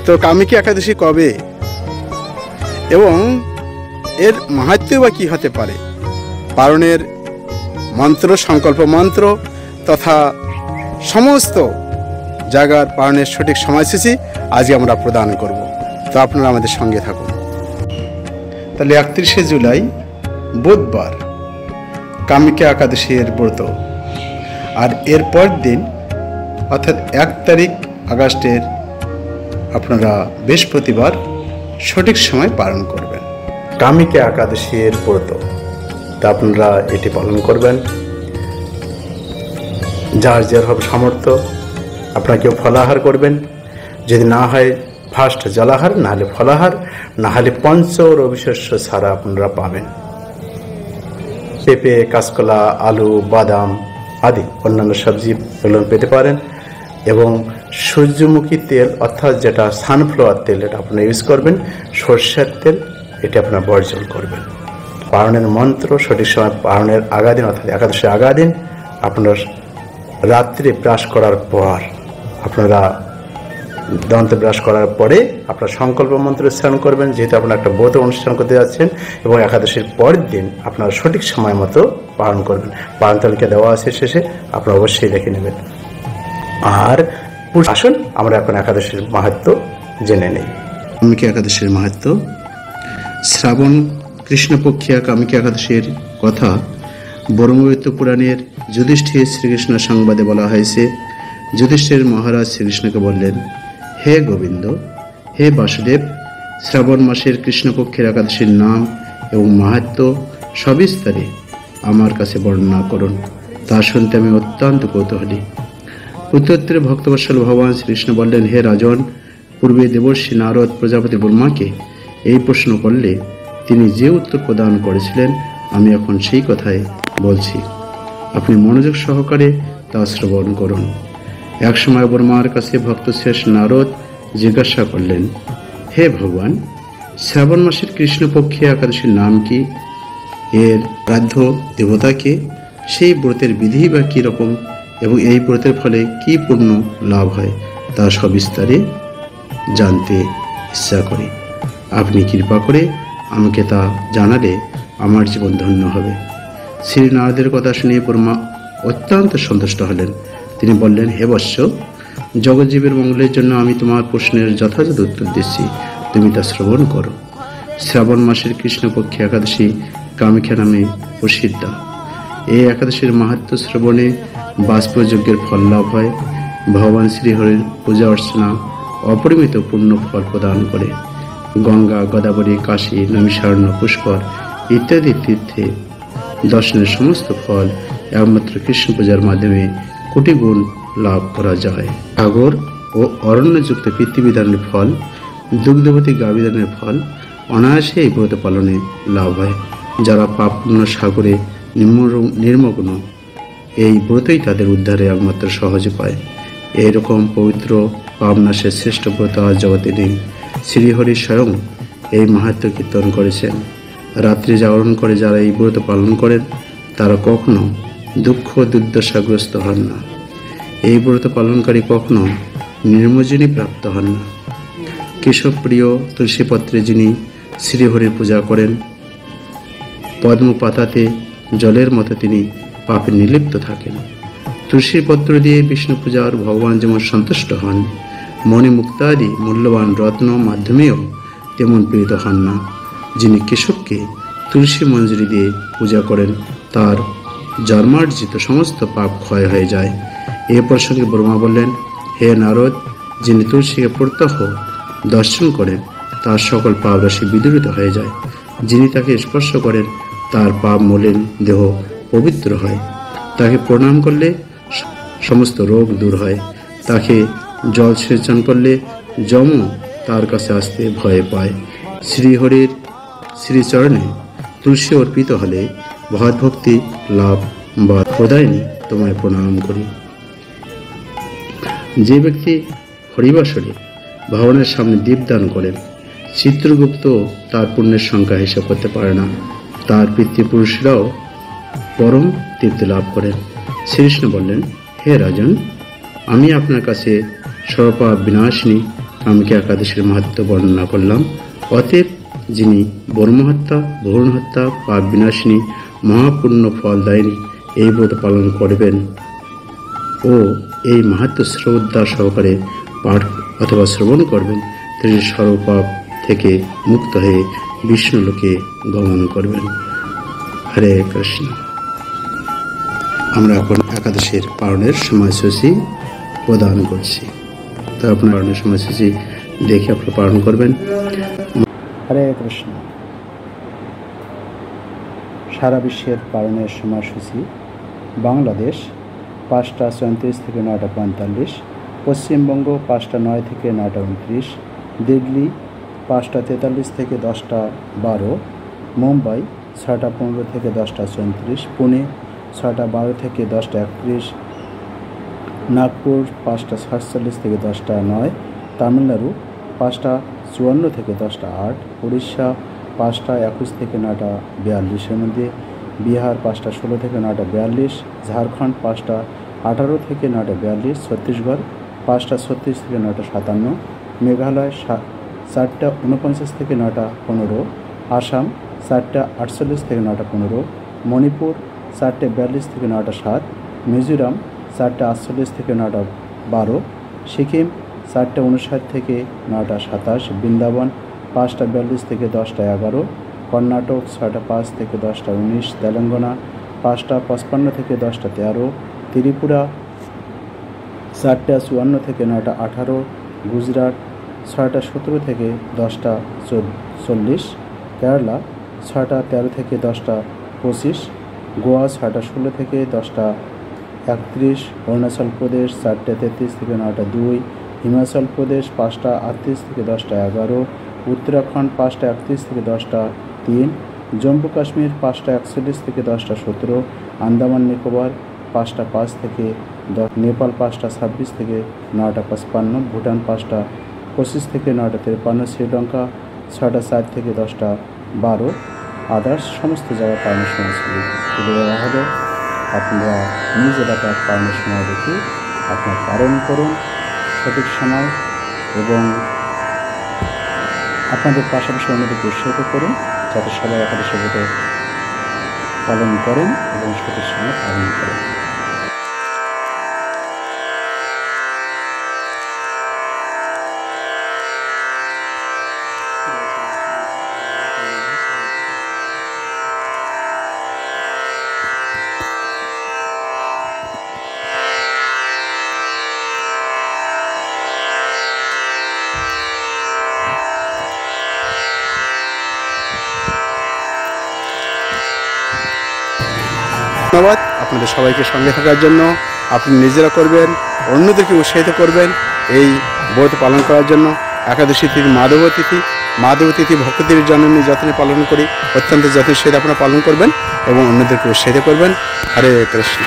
তো কামিকা একাদশী কবে এবং এর মাহাত্ম্য বা কী হতে পারে, পালনের মন্ত্র, সংকল্প মন্ত্র তথা সমস্ত জায়গার পালনের সঠিক সময়সূচি আজকে আমরা প্রদান করব। তো আপনারা আমাদের সঙ্গে থাকুন। তাহলে 31শে জুলাই বুধবার কামিকা একাদশীর ব্রত, আর এরপর দিন অর্থাৎ 1 তারিখ আগস্টের আপনারা বৃহস্পতিবার সঠিক সময় পালন করবেন কামিকা একাদশীর ব্রত। তা আপনারা এটি পালন করবেন যার যেরকম সামর্থ্য। আপনারা কেউ ফলাহার করবেন, যদি না হয় ফার্স্ট জলাহার, না হলে ফলাহার, না হলে পঞ্চ রবিশস্য ছাড়া আপনারা পাবেন। পেঁপে, কাঁচকলা, আলু, বাদাম আদি অন্যান্য সবজি এগুলো পেতে পারেন। এবং সূর্যমুখী তেল অর্থাৎ যেটা সানফ্লাওয়ার তেল, এটা আপনারা ইউজ করবেন। সর্ষের তেল এটা আপনারা বর্জন করবেন। পালনের মন্ত্র সঠিক সময় পালনের আগা দিন অর্থাৎ একাদশীর আগা দিন আপনার রাত্রে ব্রাশ করার পর, আপনারা দন্ত ব্রাশ করার পরে আপনারা সংকল্প মন্ত্র উচ্চারণ করবেন, যেহেতু আপনারা একটা ব্রত অনুষ্ঠান করতে যাচ্ছেন। এবং একাদশীর পরের দিন আপনারা সঠিক সময় মতো পালন করবেন। পালন তালিকা দেওয়া আছে শেষে, আপনারা অবশ্যই দেখে নেবেন। আর আসুন আমরা এখন একাদশীর মাহাত্ম্য জেনে নেই। কামিকা একাদশীর মাহাত্ম্য। শ্রাবণ কৃষ্ণপক্ষিয়া কামিকা একাদশীর কথা ব্রহ্মবৈবর্ত পুরাণের যুধিষ্ঠির শ্রীকৃষ্ণ সংবাদে বলা হয়েছে। যুধিষ্ঠির মহারাজ শ্রীকৃষ্ণকে বললেন, হে গোবিন্দ, হে বাসুদেব, শ্রাবণ মাসের কৃষ্ণপক্ষের একাদশীর নাম এবং মাহাত্ম্য সবিস্তারে আমার কাছে বর্ণনা করুন। তা শুনতে আমি অত্যন্ত কৌতূহলী। প্রত্যুত্তরে ভক্তবৎসল ভগবান শ্রীকৃষ্ণ বললেন, হে রাজন, পূর্বে দেবর্ষি নারদ প্রজাপতি ব্রহ্মাকে এই প্রশ্ন করলে তিনি যে উত্তর প্রদান করেছিলেন আমি এখন সেই কথাই বলছি। আপনি মনোযোগ সহকারে তা শ্রবণ করুন। একসময় ব্রহ্মার কাছে ভক্তশ্রেষ্ঠ নারদ জিজ্ঞাসা করলেন, হে ভগবান, শ্রাবণ মাসের কৃষ্ণপক্ষে একাদশীর নাম কি, এর আরাধ্য দেবতাকে, সেই ব্রতের বিধি বা কী রকম এবং এই ব্রতের ফলে কি পূর্ণ লাভ হয় তা সবিস্তারে জানতে ইচ্ছা করি। আপনি কৃপা করে আমাকে তা জানালে আমার জীবন ধন্য হবে। শ্রী নারদের কথা শুনে ব্রহ্মা অত্যন্ত সন্তুষ্ট হলেন। তিনি বললেন, হে বৎস, জগজ্জীবের মঙ্গলের জন্য আমি তোমার প্রশ্নের যথাযথ উত্তর দিচ্ছি, তুমি তা শ্রবণ করো। শ্রাবণ মাসের কৃষ্ণপক্ষে একাদশী কামিকা নামে প্রসিদ্ধ। এই একাদশীর মাহাত্ম্য শ্রবণে বাষ্পযজ্ঞের ফল লাভ হয়। ভগবান শ্রীহরির পূজা অর্চনা অপরিমিত পূর্ণ ফল প্রদান করে। গঙ্গা, গোদাবরী, কাশী, নৈমিষারণ্য, পুষ্কর ইত্যাদি তীর্থে দর্শনের সমস্ত ফল একমাত্র কৃষ্ণ পূজার মাধ্যমে কোটি গুণ লাভ করা যায়। সাগর ও অরণ্যযুক্ত পিতৃবিধানের ফল, দুগ্ধবতী গাবিধানের ফল অনায়াসে এই ব্রত পালনে লাভ হয়। যারা পাপপূর্ণ সাগরে নির্মগ্ন, এই ব্রতই তাদের উদ্ধারে একমাত্র সহজ উপায়। এইরকম পবিত্র পাবনাশের শ্রেষ্ঠ ব্রত আজ জগতে নেই। শ্রীহরি স্বয়ং এই মাহাত্ম্য কীর্তন করেছেন। রাত্রি জাগরণ করে যারা এই ব্রত পালন করেন তারা কখনো দুঃখ দুর্দশাগ্রস্ত হন না। এই ব্রত পালনকারী কখনো নির্মজনী প্রাপ্ত হন না। কেশবপ্রিয় তুলসীপত্রে যিনি শ্রীহরির পূজা করেন, পদ্মপাতাতে জলের মতো তিনি পাপে নিলিপ্ত থাকেন। তুলসীর পত্র দিয়ে বিষ্ণু পূজার ভগবান যেমন সন্তুষ্ট হন, মণিমুক্তাদি মূল্যবান রত্ন মাধ্যমেও তেমন প্রীত হন না। যিনি কেশবকে তুলসী মঞ্জরি দিয়ে পূজা করেন তার জন্মার্জিত সমস্ত পাপ ক্ষয় হয়ে যায়। এ প্রসঙ্গে ব্রহ্মা বললেন, হে নারদ, যিনি তুলসীকে প্রত্যহ দর্শন করেন তার সকল পাপ রাশি বিদূরিত হয়ে যায়। যিনি তাকে স্পর্শ করেন তার পাপ মলিন দেহ পবিত্র হয়। তাকে প্রণাম করলে সমস্ত রোগ দূর হয়। তাকে জল সেচন করলে যম তার কাছে আসতে ভয় পায়। শ্রীহরির শ্রীচরণে তুলসী অর্পিত হলে ভগবদ্ভক্তি লাভ বা প্রদায়নী তোমায় প্রণাম করি। যে ব্যক্তি হরিবাসরে ভগবানের সামনে দীপদান করেন, চিত্রগুপ্ত তার পুণ্যের সংখ্যা হিসাব করতে পারে না। তার পিতৃপুরুষরাও পরম তৃপ্তি লাভ করেন। শ্রীকৃষ্ণ বললেন, হে রাজন, আমি আপনার কাছে সর্বপাপ বিনাশিনী আমি কি একাদশীর মাহাত্ম্য বর্ণনা করলাম। অতএব যিনি ব্রহ্মহত্যা, ভ্রূণ হত্যা, পাপ বিনাশিনী, মহাপুণ্য ফলদায়িনী এই ব্রত পালন করবেন ও এই মাহাত্ম্য শ্রদ্ধা সহকারে পাঠ অথবা শ্রবণ করবেন, তিনি সর্বপাপ থেকে মুক্ত হয়ে বিষ্ণুলোকে গমন করবেন। হরে কৃষ্ণ। আমরা এখন একাদশীর পালনের সময়সূচি প্রদান করছি, তো আপনার পালনের সময়সূচি দেখে আপনারা পালন করবেন। হরে কৃষ্ণ। সারা বিশ্বের পালনের সময়সূচি: বাংলাদেশ 5টা 34 থেকে 9টা 45, পশ্চিমবঙ্গ 5টা 9 থেকে 9টা 29, দিল্লি 5টা 43 থেকে 10টা 12, মুম্বাই 6টা 15 থেকে 10টা 34, পুনে 6টা 12 থেকে 10টা 31, নাগপুর 5টা 47 থেকে 10টা 9, তামিলনাড়ু 5টা 54 থেকে 10টা 8, উড়িষ্যা 5টা 21 থেকে 9টা 42-এর মধ্যে, বিহার 5টা 16 থেকে 9টা 42, ঝাড়খণ্ড 5টা 18 থেকে 9টা 42, ছত্তিশগড় 5টা 36 থেকে 9টা 57, মেঘালয় 4টা 49 থেকে 9টা 15, আসাম 4টা 48 থেকে 9টা 15, মণিপুর 4টে 42 থেকে 9টা 7, মিজোরাম 4টা 48 থেকে 9টা 12, সিকিম 4টা 59 থেকে 9টা 27, বৃন্দাবন 5টা 42 থেকে 10টা 11, কর্ণাটক 6টা 5 থেকে 10টা 19, তেলেঙ্গানা 5টা 55 থেকে 10টা 13, ত্রিপুরা 4টা 54 থেকে 9টা 18, গুজরাট 6টা 17 থেকে 10টা 40, কেরালা 6টা 13 থেকে 10টা 25, গোয়া 6টা 16 থেকে 10টা 31, অরুণাচল প্রদেশ 4টে 33 থেকে 9টা 2, হিমাচল প্রদেশ 5টা 38 থেকে 10টা 11, উত্তরাখণ্ড 5টা 31 থেকে 10টা 3, জম্মু কাশ্মীর 5টা 41 থেকে 10টা 17, আন্দামান নিকোবর 5টা 5 থেকে 10, নেপাল 5টা 26 থেকে 9টা 55, ভুটান 5টা 25 থেকে 9টা 53, শ্রীলঙ্কা 6টা 4 থেকে 10টা 12, আদার্স সমস্ত জায়গায় পালনের সময়সূচি তুলে দেওয়া হবে। আপনারা নিজ এলাকার পালনের সময় দেখে আপনার পালন করুন সঠিক সময়, এবং আপনাদের পাশাপাশি অন্যদেরকে উৎসাহিত করুন যাতে সবাই একাদশী ব্রত পালন করেন এবং সঠিক সময় পালন করেন। ধন্যবাদ আপনাদের সবাইকে সঙ্গে থাকার জন্য। আপনি নিজেরা করবেন, অন্যদেরকে উৎসাহিত করবেন এই ব্রত পালন করার জন্য। একাদশী তিথি মাধব তিথি ভক্তির জননী যত্নে পালন করি, অত্যন্ত যত্নের সহিত আপনারা পালন করবেন এবং অন্যদেরকে উৎসাহিত করবেন। হরে কৃষ্ণ।